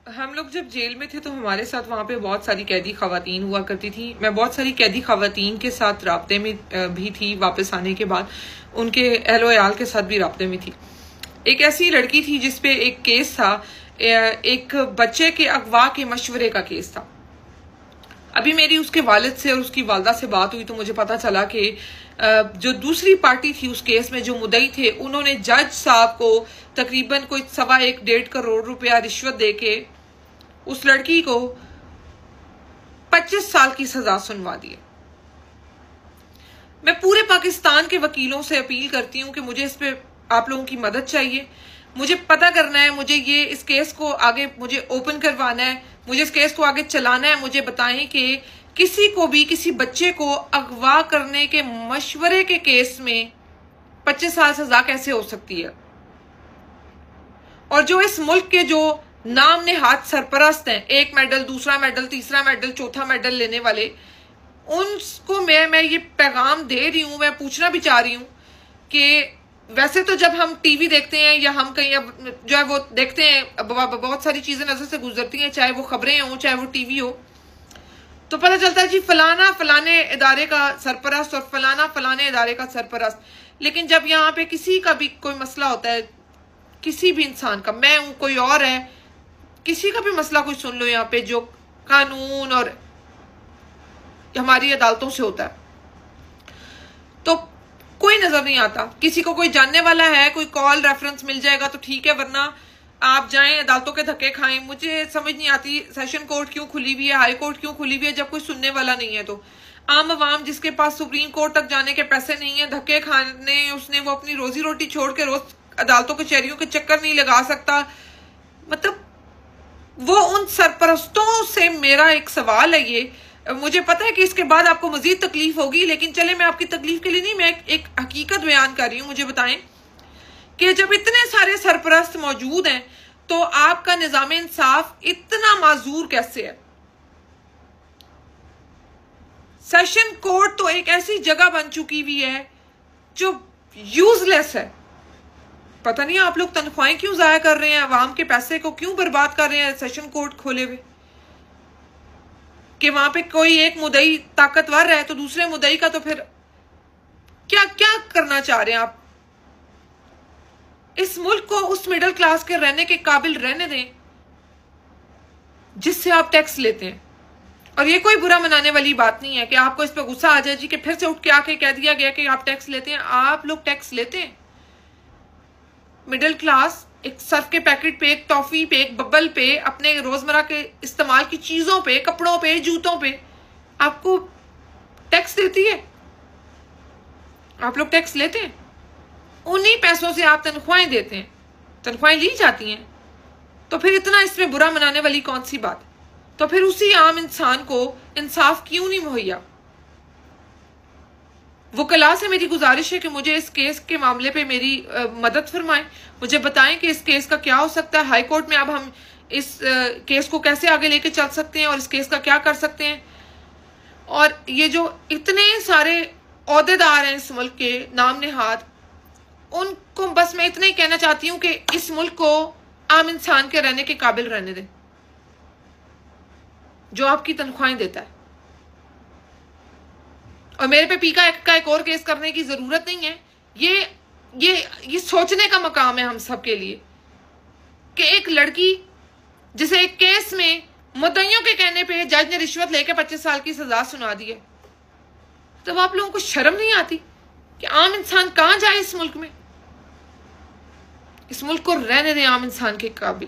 हम लोग जब जेल में थे तो हमारे साथ वहाँ पे बहुत सारी कैदी खवातीन हुआ करती थी। मैं बहुत सारी कैदी खवातीन के साथ राब्ते में भी थी। वापस आने के बाद उनके अहलो अयाल के साथ भी राब्ते में थी। एक ऐसी लड़की थी जिसपे एक केस था, एक बच्चे के अगवा के मशवरे का केस था। अभी मेरी उसके वालिद से और उसकी वालदा से बात हुई तो मुझे पता चला कि जो दूसरी पार्टी थी उस केस में, जो मुद्दई थे, उन्होंने जज साहब को तकरीबन कोई 1.25 करोड़ रुपया रिश्वत देके उस लड़की को 25 साल की सजा सुनवा दी। मैं पूरे पाकिस्तान के वकीलों से अपील करती हूँ कि मुझे इस पे आप लोगों की मदद चाहिए। मुझे पता करना है, मुझे इस केस को आगे मुझे ओपन करवाना है, मुझे इस केस को आगे चलाना है। मुझे बताएं कि किसी को भी किसी बच्चे को अगवा करने के मशवरे के केस में 25 साल सजा कैसे हो सकती है। और जो इस मुल्क के जो नाम नेहाद सरपरस्त हैं, एक मेडल, दूसरा मेडल, तीसरा मेडल, चौथा मेडल लेने वाले, उनको मैं ये पैगाम दे रही हूं, मैं पूछना भी चाह रही हूं कि वैसे तो जब हम टीवी देखते हैं या हम कहीं जो है वो देखते हैं, बहुत सारी चीजें नजर से गुजरती हैं, चाहे वो खबरें हो चाहे वो टीवी हो, तो पता चलता है जी फलाना फलाने इदारे का सरपरस्त और फलाना फलाने इदारे का सरपरस्त। लेकिन जब यहाँ पे किसी का भी कोई मसला होता है, किसी भी इंसान का, मैं हूं कोई और है, किसी का भी मसला कोई सुन लो यहाँ पे जो कानून और हमारी अदालतों से होता है, तो कोई नजर नहीं आता। किसी को कोई जानने वाला है, कोई कॉल रेफरेंस मिल जाएगा तो ठीक है, वरना आप जाएं अदालतों के धक्के खाएं। मुझे समझ नहीं आती सेशन कोर्ट क्यों खुली हुई है, हाई कोर्ट क्यों खुली हुई है जब कोई सुनने वाला नहीं है। तो आम अवाम जिसके पास सुप्रीम कोर्ट तक जाने के पैसे नहीं है, धक्के खाने उसने, वो अपनी रोजी रोटी छोड़ के रोज अदालतों के चेहरियों के चक्कर नहीं लगा सकता। मतलब वो उन सरपरस्तों से मेरा एक सवाल है ये। मुझे पता है कि इसके बाद आपको मजीद तकलीफ होगी, लेकिन चले मैं आपकी तकलीफ के लिए नहीं, मैं एक हकीकत बयान कर रही हूं। मुझे बताएं कि जब इतने सारे सरपरस्त मौजूद हैं तो आपका निजाम इंसाफ इतना माजूर कैसे है। सेशन कोर्ट तो एक ऐसी जगह बन चुकी हुई है जो यूजलेस है। पता नहीं आप लोग तनख्वाहें क्यों जाया कर रहे हैं, अवाम के पैसे को क्यों बर्बाद कर रहे हैं सेशन कोर्ट खोले हुए, कि वहां पे कोई एक मुद्दई ताकतवर है तो दूसरे मुद्दई का तो फिर क्या क्या करना चाह रहे हैं आप। इस मुल्क को उस मिडिल क्लास के रहने के काबिल रहने दें जिससे आप टैक्स लेते हैं। और ये कोई बुरा मनाने वाली बात नहीं है कि आपको इस पर गुस्सा आ जाए जी कि फिर से उठ के आके कह दिया गया कि आप टैक्स लेते हैं। आप लोग टैक्स लेते हैं। मिडिल क्लास एक सर्फ के पैकेट पे, एक टॉफी पे, एक बबल पे, अपने रोजमर्रा के इस्तेमाल की चीजों पे, कपड़ों पे, जूतों पे आपको टैक्स देती है। आप लोग टैक्स लेते हैं। उन्हीं पैसों से आप तनख्वाहें देते हैं, तनख्वाहें ली जाती हैं। तो फिर इतना इसमें बुरा मनाने वाली कौन सी बात। तो फिर उसी आम इंसान को इंसाफ क्यों नहीं मुहैया। वकला से मेरी गुजारिश है कि मुझे इस केस के मामले पे मेरी मदद फरमाएं। मुझे बताएं कि इस केस का क्या हो सकता है। हाई कोर्ट में अब हम इस केस को कैसे आगे लेके चल सकते हैं और इस केस का क्या कर सकते हैं। और ये जो इतने सारे ओहदेदार हैं इस मुल्क के नाम नेहाद, उनको बस मैं इतना ही कहना चाहती हूं कि इस मुल्क को आम इंसान के रहने के काबिल रहने दें जो आपकी तनख्वाहें देता है। और मेरे पे पीका का एक और केस करने की जरूरत नहीं है। ये सोचने का मकाम है हम सब के लिए कि एक लड़की जिसे एक केस में मुद्दइयों के कहने पे जज ने रिश्वत लेके 25 साल की सजा सुना दी है, तब आप लोगों को शर्म नहीं आती कि आम इंसान कहां जाए इस मुल्क में। इस मुल्क को रहने दें आम इंसान के काबिल।